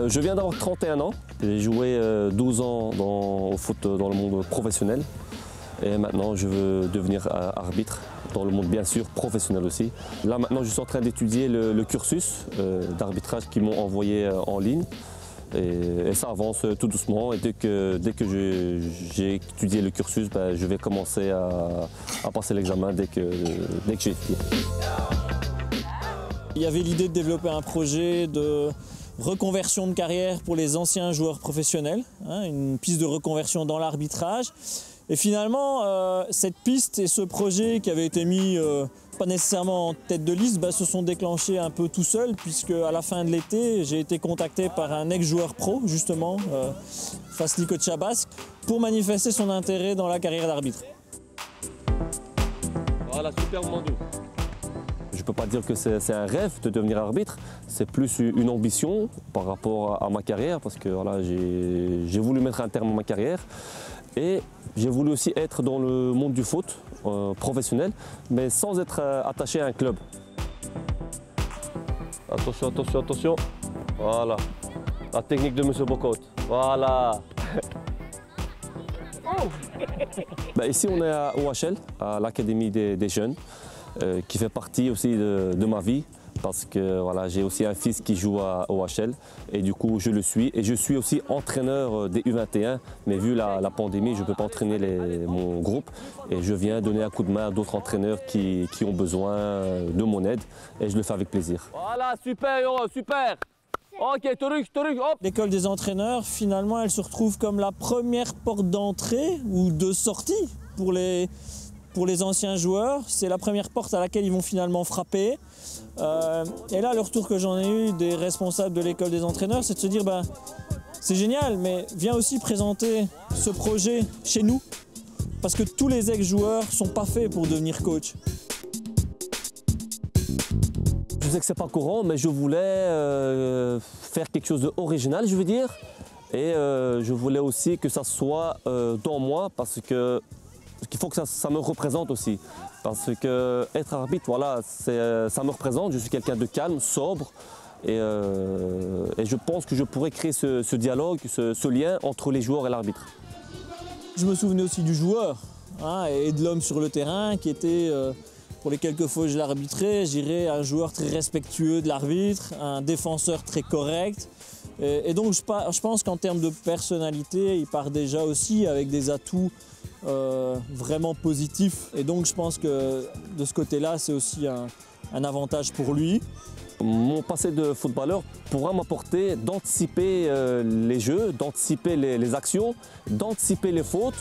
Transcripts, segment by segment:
Je viens d'avoir 31 ans. J'ai joué 12 ans au foot dans le monde professionnel. Et maintenant, je veux devenir arbitre dans le monde, bien sûr, professionnel aussi. Là, maintenant, je suis en train d'étudier le cursus d'arbitrage qu'ils m'ont envoyé en ligne. Et ça avance tout doucement. Et dès que j'ai étudié le cursus, je vais commencer à passer l'examen dès que j'ai fini. Il y avait l'idée de développer un projet de reconversion de carrière pour les anciens joueurs professionnels, une piste de reconversion dans l'arbitrage. Et finalement, cette piste et ce projet qui avait été mis pas nécessairement en tête de liste, se sont déclenchés un peu tout seuls, puisque à la fin de l'été, j'ai été contacté par un ex-joueur pro, justement, Fasli Kochabas, pour manifester son intérêt dans la carrière d'arbitre. Voilà, super Mandou. Je ne peux pas dire que c'est un rêve de devenir arbitre, c'est plus une ambition par rapport à ma carrière, parce que voilà, j'ai voulu mettre un terme à ma carrière. Et j'ai voulu aussi être dans le monde du foot professionnel, mais sans être attaché à un club. Attention, attention, attention. Voilà. La technique de M. Bocot. Voilà. Ici, on est à OHL, à l'Académie des jeunes, qui fait partie aussi de ma vie. Parce que voilà, j'ai aussi un fils qui joue à OHL et du coup je le suis. Et je suis aussi entraîneur des U21, mais vu la pandémie, je ne peux pas entraîner mon groupe. Et je viens donner un coup de main à d'autres entraîneurs qui ont besoin de mon aide et je le fais avec plaisir. Voilà, super Euro, super. Ok, hop. L'école des entraîneurs, finalement, elle se retrouve comme la première porte d'entrée ou de sortie pour les anciens joueurs. C'est la première porte à laquelle ils vont finalement frapper. Et là, le retour que j'en ai eu des responsables de l'école des entraîneurs, c'est de se dire c'est génial, mais viens aussi présenter ce projet chez nous, parce que tous les ex-joueurs ne sont pas faits pour devenir coach. Je sais que c'est pas courant, mais je voulais faire quelque chose d'original, je veux dire. Et je voulais aussi que ça soit dans moi, parce qu'il faut que ça me représente aussi. Parce que être arbitre, voilà, ça me représente. Je suis quelqu'un de calme, sobre. Et je pense que je pourrais créer ce dialogue, ce lien entre les joueurs et l'arbitre. Je me souvenais aussi du joueur et de l'homme sur le terrain qui était, pour les quelques fois que je l'arbitrais, je dirais un joueur très respectueux de l'arbitre, un défenseur très correct. Et donc je pense qu'en termes de personnalité, il part déjà aussi avec des atouts vraiment positifs. Et donc je pense que de ce côté-là, c'est aussi un avantage pour lui. Mon passé de footballeur pourra m'apporter d'anticiper les jeux, d'anticiper les actions, d'anticiper les fautes.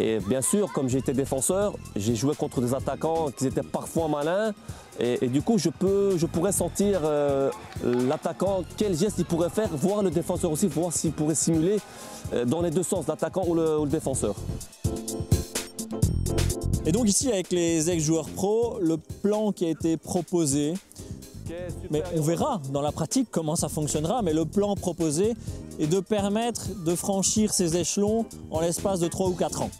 Et bien sûr, comme j'ai été défenseur, j'ai joué contre des attaquants qui étaient parfois malins. Et du coup, je pourrais sentir l'attaquant, quel geste il pourrait faire, voir le défenseur aussi, voir s'il pourrait simuler dans les deux sens, l'attaquant ou le défenseur. Et donc ici, avec les ex-joueurs pro, le plan qui a été proposé, mais on verra dans la pratique comment ça fonctionnera, mais le plan proposé est de permettre de franchir ces échelons en l'espace de 3 ou 4 ans.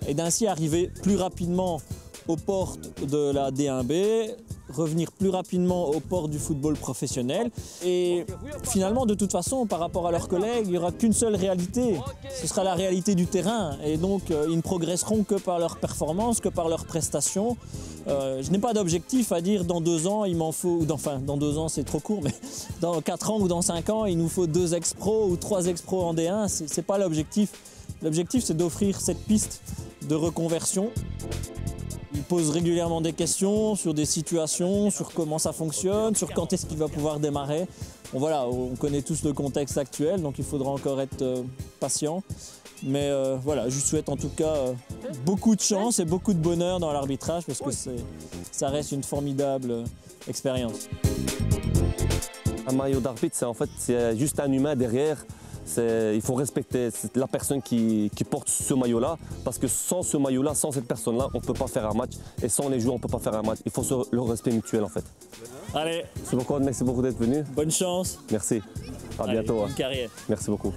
Et d'ainsi arriver plus rapidement aux portes de la D1B, revenir plus rapidement aux portes du football professionnel. Et finalement, de toute façon, par rapport à leurs collègues, il n'y aura qu'une seule réalité. Ce sera la réalité du terrain. Et donc, ils ne progresseront que par leur performance, que par leurs prestations. Je n'ai pas d'objectif à dire dans 2 ans, il m'en faut, enfin dans 2 ans c'est trop court, mais dans 4 ans ou dans 5 ans, il nous faut 2 ex-pro ou 3 ex-pro en D1. Ce n'est pas l'objectif. L'objectif, c'est d'offrir cette piste de reconversion. Il pose régulièrement des questions sur des situations, sur comment ça fonctionne, sur quand est-ce qu'il va pouvoir démarrer. Bon, voilà, on connaît tous le contexte actuel, donc il faudra encore être patient. Mais voilà, je lui souhaite en tout cas beaucoup de chance et beaucoup de bonheur dans l'arbitrage, parce que ça reste une formidable expérience. Un maillot d'arbitre, c'est juste un humain derrière. Il faut respecter la personne qui porte ce maillot-là, parce que sans ce maillot-là, sans cette personne-là, on ne peut pas faire un match. Et sans les joueurs, on ne peut pas faire un match. Il faut le respect mutuel en fait. Allez, Merci beaucoup d'être venu. bonne chance. Merci. À bientôt. Bonne carrière. Merci beaucoup.